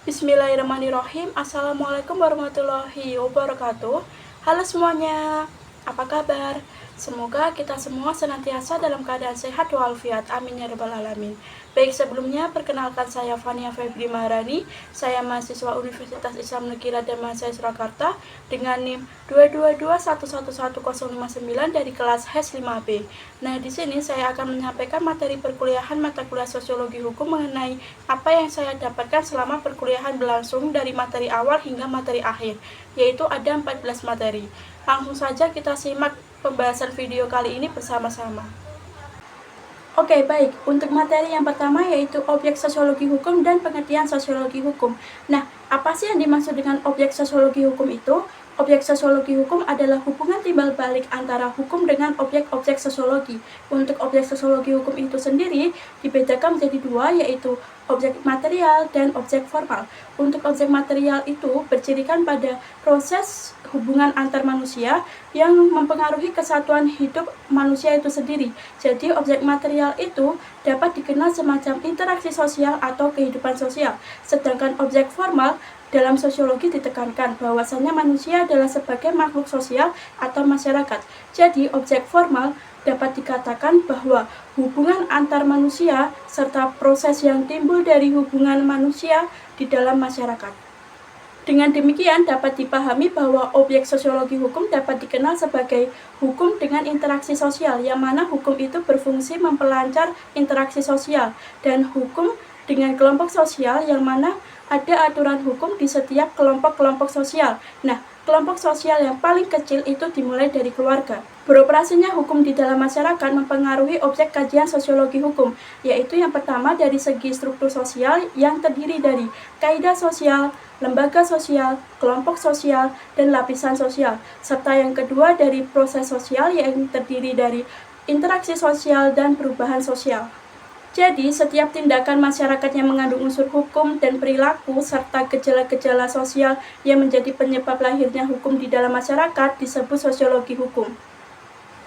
Bismillahirrahmanirrahim. Assalamualaikum warahmatullahi wabarakatuh. Halo semuanya, apa kabar? Semoga kita semua senantiasa dalam keadaan sehat walafiat. Amin ya rabbal alamin. Baik, sebelumnya perkenalkan saya Fania Febri Maharani. Saya mahasiswa Universitas Islam Negeri Raden Masai Surakarta dengan NIM 222111059 dari kelas HES 5B. Nah, di sini saya akan menyampaikan materi perkuliahan mata kuliah Sosiologi Hukum mengenai apa yang saya dapatkan selama perkuliahan berlangsung dari materi awal hingga materi akhir, yaitu ada 14 materi. Langsung saja kita simak pembahasan video kali ini bersama-sama. Oke, baik. Untuk materi yang pertama yaitu objek sosiologi hukum dan pengertian sosiologi hukum. Nah, apa sih yang dimaksud dengan objek sosiologi hukum itu? Objek sosiologi hukum adalah hubungan timbal balik antara hukum dengan objek-objek sosiologi. Untuk objek sosiologi hukum itu sendiri dibedakan menjadi dua, yaitu objek material dan objek formal. Untuk objek material itu bercirikan pada proses hubungan antar manusia yang mempengaruhi kesatuan hidup manusia itu sendiri. Jadi objek material itu dapat dikenal semacam interaksi sosial atau kehidupan sosial. Sedangkan objek formal dalam sosiologi ditekankan bahwasannya manusia adalah sebagai makhluk sosial atau masyarakat. Jadi objek formal dapat dikatakan bahwa hubungan antar manusia serta proses yang timbul dari hubungan manusia di dalam masyarakat. Dengan demikian dapat dipahami bahwa objek sosiologi hukum dapat dikenal sebagai hukum dengan interaksi sosial, yang mana hukum itu berfungsi memperlancar interaksi sosial, dan hukum dengan kelompok sosial yang mana ada aturan hukum di setiap kelompok-kelompok sosial. Nah, kelompok sosial yang paling kecil itu dimulai dari keluarga. Beroperasinya hukum di dalam masyarakat mempengaruhi objek kajian sosiologi hukum, yaitu yang pertama dari segi struktur sosial yang terdiri dari kaidah sosial, lembaga sosial, kelompok sosial, dan lapisan sosial, serta yang kedua dari proses sosial yang terdiri dari interaksi sosial dan perubahan sosial. Jadi, setiap tindakan masyarakat yang mengandung unsur hukum dan perilaku serta gejala-gejala sosial yang menjadi penyebab lahirnya hukum di dalam masyarakat disebut sosiologi hukum.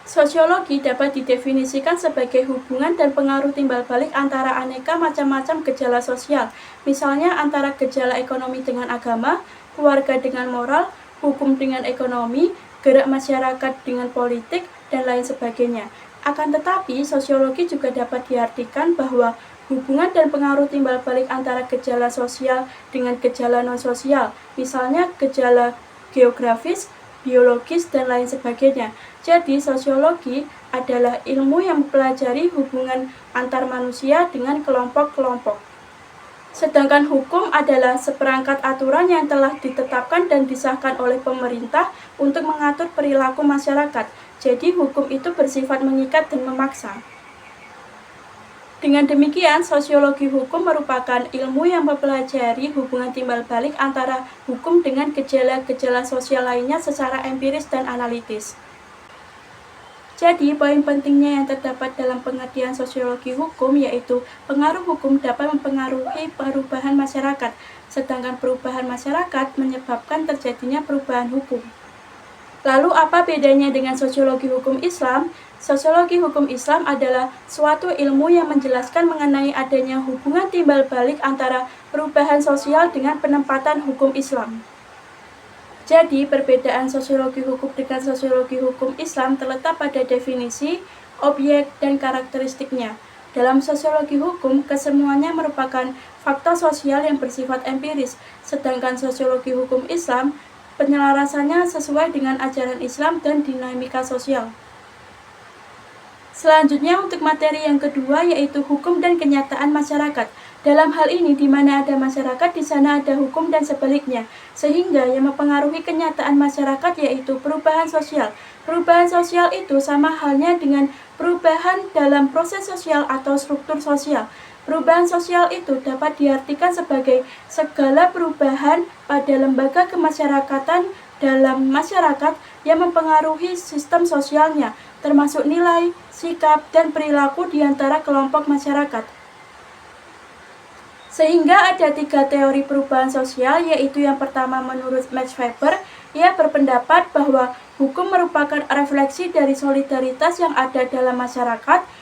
Sosiologi dapat didefinisikan sebagai hubungan dan pengaruh timbal balik antara aneka macam-macam gejala sosial, misalnya antara gejala ekonomi dengan agama, keluarga dengan moral, hukum dengan ekonomi, gerak masyarakat dengan politik, dan lain sebagainya. Akan tetapi, sosiologi juga dapat diartikan bahwa hubungan dan pengaruh timbal balik antara gejala sosial dengan gejala non-sosial, misalnya gejala geografis, biologis, dan lain sebagainya. Jadi, sosiologi adalah ilmu yang mempelajari hubungan antar manusia dengan kelompok-kelompok. Sedangkan hukum adalah seperangkat aturan yang telah ditetapkan dan disahkan oleh pemerintah untuk mengatur perilaku masyarakat. Jadi hukum itu bersifat mengikat dan memaksa. Dengan demikian, sosiologi hukum merupakan ilmu yang mempelajari hubungan timbal balik antara hukum dengan gejala-gejala sosial lainnya secara empiris dan analitis. Jadi, poin pentingnya yang terdapat dalam pengertian sosiologi hukum yaitu pengaruh hukum dapat mempengaruhi perubahan masyarakat, sedangkan perubahan masyarakat menyebabkan terjadinya perubahan hukum. Lalu apa bedanya dengan sosiologi hukum Islam? Sosiologi hukum Islam adalah suatu ilmu yang menjelaskan mengenai adanya hubungan timbal balik antara perubahan sosial dengan penempatan hukum Islam. Jadi, perbedaan sosiologi hukum dengan sosiologi hukum Islam terletak pada definisi, objek, dan karakteristiknya. Dalam sosiologi hukum, kesemuanya merupakan fakta sosial yang bersifat empiris, sedangkan sosiologi hukum Islam penyelarasannya sesuai dengan ajaran Islam dan dinamika sosial. Selanjutnya untuk materi yang kedua yaitu hukum dan kenyataan masyarakat. Dalam hal ini di mana ada masyarakat di sana ada hukum dan sebaliknya. Sehingga yang mempengaruhi kenyataan masyarakat yaitu perubahan sosial. Perubahan sosial itu sama halnya dengan perubahan dalam proses sosial atau struktur sosial. Perubahan sosial itu dapat diartikan sebagai segala perubahan pada lembaga kemasyarakatan dalam masyarakat yang mempengaruhi sistem sosialnya, termasuk nilai, sikap, dan perilaku di antara kelompok masyarakat. Sehingga ada 3 teori perubahan sosial, yaitu yang pertama menurut Max Weber, ia berpendapat bahwa hukum merupakan refleksi dari solidaritas yang ada dalam masyarakat.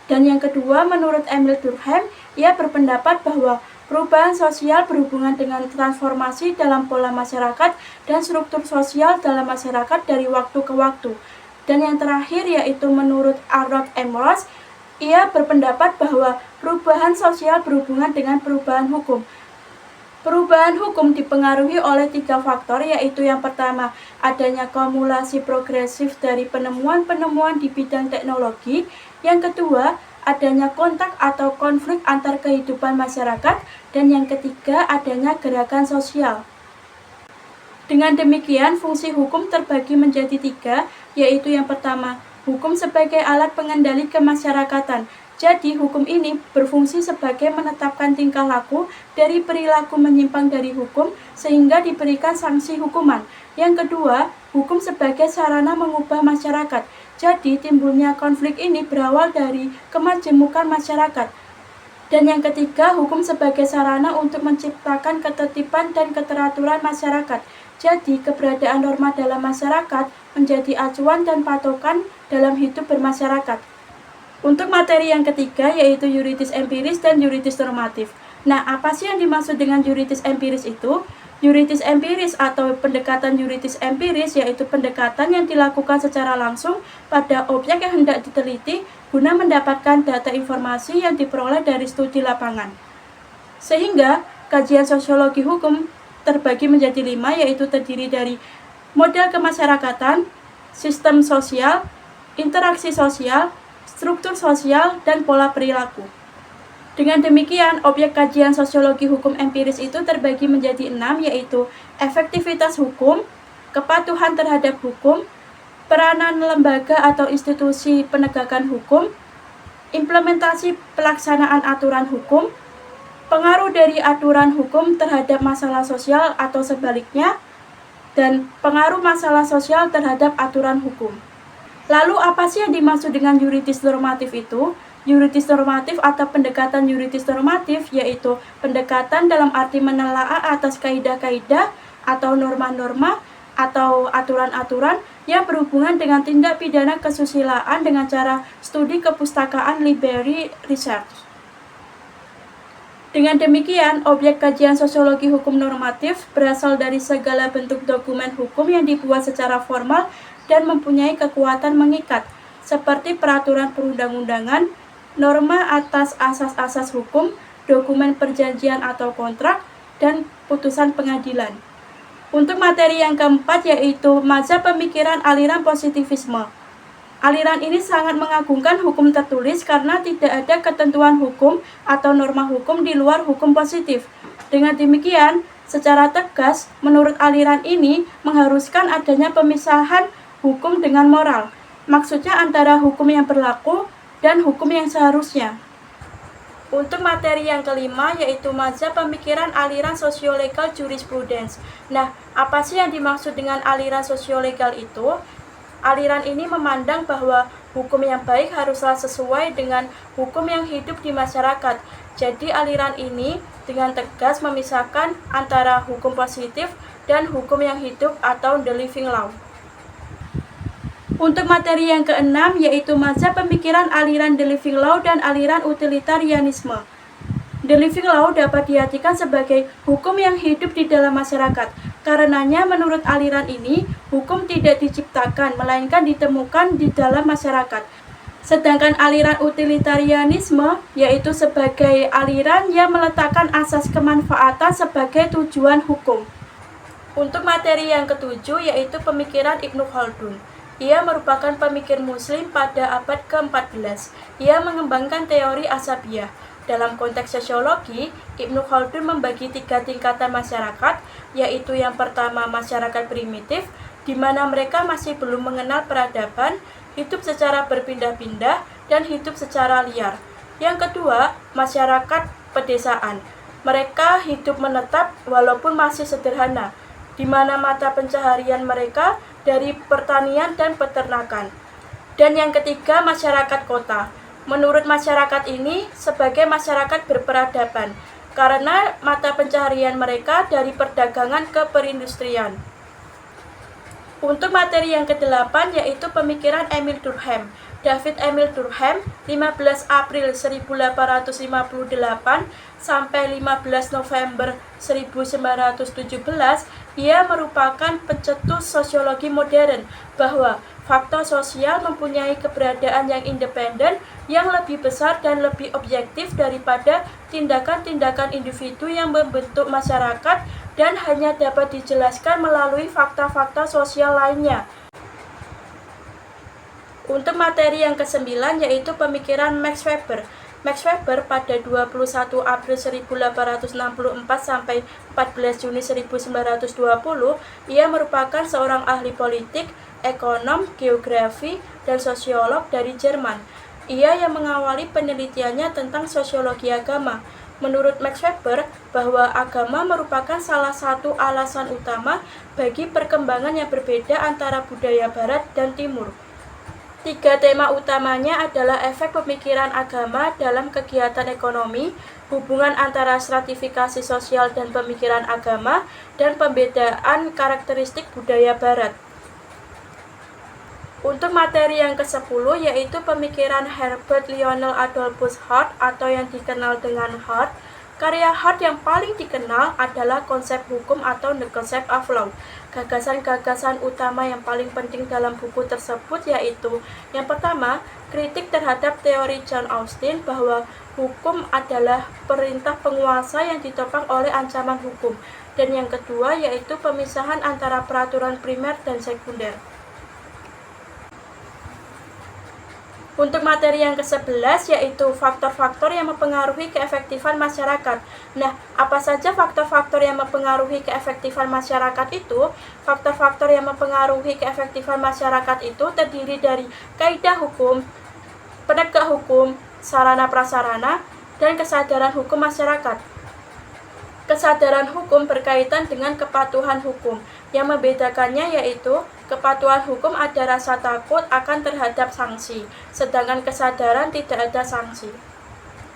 Dan yang kedua, menurut Emil Durkheim, ia berpendapat bahwa Perubahan sosial berhubungan dengan transformasi dalam pola masyarakat dan struktur sosial dalam masyarakat dari waktu ke waktu. Dan yang terakhir yaitu menurut Arnold M. Ross, ia berpendapat bahwa perubahan sosial berhubungan dengan perubahan hukum. Perubahan hukum dipengaruhi oleh 3 faktor, yaitu yang pertama, adanya kumulasi progresif dari penemuan-penemuan di bidang teknologi. Yang kedua, adanya kontak atau konflik antar kehidupan masyarakat. Dan yang ketiga, adanya gerakan sosial. Dengan demikian, fungsi hukum terbagi menjadi 3, yaitu yang pertama, hukum sebagai alat pengendali kemasyarakatan. Jadi, hukum ini berfungsi sebagai menetapkan tingkah laku dari perilaku menyimpang dari hukum sehingga diberikan sanksi hukuman. Yang kedua, hukum sebagai sarana mengubah masyarakat. Jadi, timbulnya konflik ini berawal dari kemajemukan masyarakat. Dan yang ketiga, hukum sebagai sarana untuk menciptakan ketertiban dan keteraturan masyarakat. Jadi, keberadaan norma dalam masyarakat menjadi acuan dan patokan dalam hidup bermasyarakat. Untuk materi yang ketiga yaitu yuridis empiris dan yuridis normatif. Nah, apa sih yang dimaksud dengan yuridis empiris itu? Yuridis empiris atau pendekatan yuridis empiris yaitu pendekatan yang dilakukan secara langsung pada objek yang hendak diteliti guna mendapatkan data informasi yang diperoleh dari studi lapangan. Sehingga kajian sosiologi hukum terbagi menjadi 5, yaitu terdiri dari model kemasyarakatan, sistem sosial, interaksi sosial, struktur sosial, dan pola perilaku. Dengan demikian, objek kajian sosiologi hukum empiris itu terbagi menjadi 6, yaitu efektivitas hukum, kepatuhan terhadap hukum, peranan lembaga atau institusi penegakan hukum, implementasi pelaksanaan aturan hukum, pengaruh dari aturan hukum terhadap masalah sosial atau sebaliknya, dan pengaruh masalah sosial terhadap aturan hukum. Lalu apa sih yang dimaksud dengan yuridis normatif itu? Yuridis normatif atau pendekatan yuridis normatif yaitu pendekatan dalam arti menelaah atas kaidah-kaidah atau norma-norma atau aturan-aturan yang berhubungan dengan tindak pidana kesusilaan dengan cara studi kepustakaan library research. Dengan demikian, objek kajian sosiologi hukum normatif berasal dari segala bentuk dokumen hukum yang dibuat secara formal dan mempunyai kekuatan mengikat, seperti peraturan perundang-undangan, norma atas asas-asas hukum, dokumen perjanjian atau kontrak, dan putusan pengadilan. Untuk materi yang keempat yaitu mazhab pemikiran aliran positivisme. Aliran ini sangat mengagungkan hukum tertulis karena tidak ada ketentuan hukum atau norma hukum di luar hukum positif. Dengan demikian, secara tegas, menurut aliran ini mengharuskan adanya pemisahan hukum dengan moral, maksudnya antara hukum yang berlaku dan hukum yang seharusnya. Untuk materi yang kelima yaitu mazhab pemikiran aliran sosiolegal jurisprudence. Nah, apa sih yang dimaksud dengan aliran sosiolegal itu? Aliran ini memandang bahwa hukum yang baik haruslah sesuai dengan hukum yang hidup di masyarakat. Jadi aliran ini dengan tegas memisahkan antara hukum positif dan hukum yang hidup atau the living law. Untuk materi yang keenam yaitu mazhab pemikiran aliran the living law dan aliran utilitarianisme. The living law dapat diartikan sebagai hukum yang hidup di dalam masyarakat. Karenanya menurut aliran ini, hukum tidak diciptakan melainkan ditemukan di dalam masyarakat. Sedangkan aliran utilitarianisme yaitu sebagai aliran yang meletakkan asas kemanfaatan sebagai tujuan hukum. Untuk materi yang ketujuh yaitu pemikiran Ibnu Khaldun. Ia merupakan pemikir muslim pada abad ke-14. Ia mengembangkan teori asabiyah. Dalam konteks sosiologi, Ibnu Khaldun membagi 3 tingkatan masyarakat, yaitu yang pertama masyarakat primitif, di mana mereka masih belum mengenal peradaban, hidup secara berpindah-pindah, dan hidup secara liar. Yang kedua, masyarakat pedesaan. Mereka hidup menetap walaupun masih sederhana, di mana mata pencaharian mereka dari pertanian dan peternakan. Dan yang ketiga, masyarakat kota. Menurut masyarakat ini sebagai masyarakat berperadaban, karena mata pencaharian mereka dari perdagangan ke perindustrian. Untuk materi yang ke-8 yaitu pemikiran Emil Durkheim. David Emil Durkheim 15 April 1858 sampai 15 November 1917, ia merupakan pencetus sosiologi modern bahwa faktor sosial mempunyai keberadaan yang independen, yang lebih besar dan lebih objektif daripada tindakan-tindakan individu yang membentuk masyarakat dan hanya dapat dijelaskan melalui fakta-fakta sosial lainnya. Untuk materi yang ke-9 yaitu pemikiran Max Weber. Max Weber pada 21 April 1864 sampai 14 Juni 1920, ia merupakan seorang ahli politik, ekonom, geografi, dan sosiolog dari Jerman. Ia yang mengawali penelitiannya tentang sosiologi agama. Menurut Max Weber, bahwa agama merupakan salah satu alasan utama bagi perkembangan yang berbeda antara budaya Barat dan Timur. 3 tema utamanya adalah efek pemikiran agama dalam kegiatan ekonomi, hubungan antara stratifikasi sosial dan pemikiran agama, dan pembedaan karakteristik budaya Barat. Untuk materi yang ke-10 yaitu pemikiran Herbert Lionel Adolphus Hart atau yang dikenal dengan Hart. Karya Hart yang paling dikenal adalah konsep hukum atau The Concept of Law. Gagasan-gagasan utama yang paling penting dalam buku tersebut yaitu yang pertama, kritik terhadap teori John Austin bahwa hukum adalah perintah penguasa yang ditopang oleh ancaman hukum. Dan yang kedua yaitu pemisahan antara peraturan primer dan sekunder. Untuk materi yang ke-11 yaitu faktor-faktor yang mempengaruhi keefektifan masyarakat. Nah, apa saja faktor-faktor yang mempengaruhi keefektifan masyarakat itu? Faktor-faktor yang mempengaruhi keefektifan masyarakat itu terdiri dari kaidah hukum, penegak hukum, sarana prasarana, dan kesadaran hukum masyarakat. Kesadaran hukum berkaitan dengan kepatuhan hukum. Yang membedakannya yaitu kepatuhan hukum ada rasa takut akan terhadap sanksi, sedangkan kesadaran tidak ada sanksi.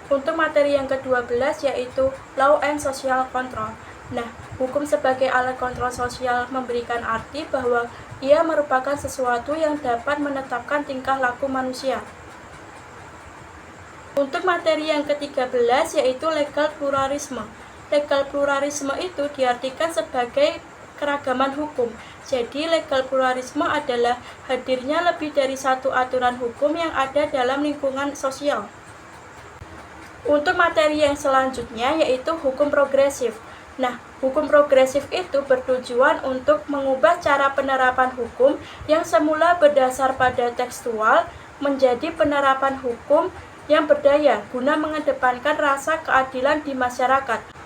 Untuk materi yang ke-12 yaitu Law and Social Control. Nah, hukum sebagai alat kontrol sosial memberikan arti bahwa ia merupakan sesuatu yang dapat menetapkan tingkah laku manusia. Untuk materi yang ke-13 yaitu Legal Pluralisme. Legal pluralisme itu diartikan sebagai keragaman hukum. Jadi, legal pluralisme adalah hadirnya lebih dari satu aturan hukum yang ada dalam lingkungan sosial. Untuk materi yang selanjutnya yaitu hukum progresif. Nah, hukum progresif itu bertujuan untuk mengubah cara penerapan hukum yang semula berdasar pada tekstual menjadi penerapan hukum yang berdaya guna mengedepankan rasa keadilan di masyarakat.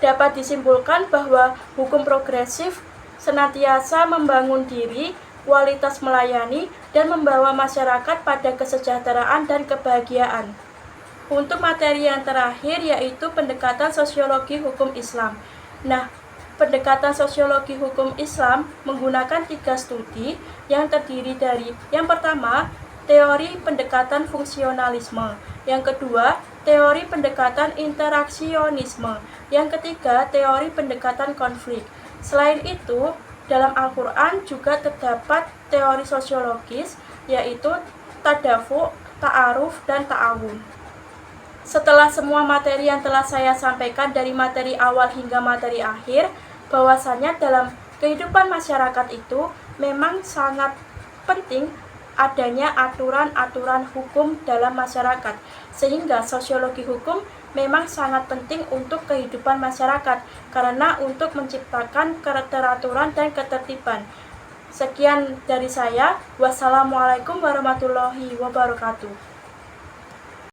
Dapat disimpulkan bahwa hukum progresif senantiasa membangun diri, kualitas melayani, dan membawa masyarakat pada kesejahteraan dan kebahagiaan. Untuk materi yang terakhir yaitu pendekatan sosiologi hukum Islam. Nah, pendekatan sosiologi hukum Islam menggunakan 3 studi yang terdiri dari yang pertama, teori pendekatan fungsionalisme, yang kedua, teori pendekatan interaksionisme, yang ketiga, teori pendekatan konflik. Selain itu, dalam Al-Quran juga terdapat teori sosiologis, yaitu tadafu, ta'aruf, dan ta'awun. Setelah semua materi yang telah saya sampaikan dari materi awal hingga materi akhir, bahwasanya dalam kehidupan masyarakat itu memang sangat penting adanya aturan-aturan hukum dalam masyarakat, sehingga sosiologi hukum memang sangat penting untuk kehidupan masyarakat karena untuk menciptakan keteraturan dan ketertiban. Sekian dari saya. Wassalamualaikum warahmatullahi wabarakatuh.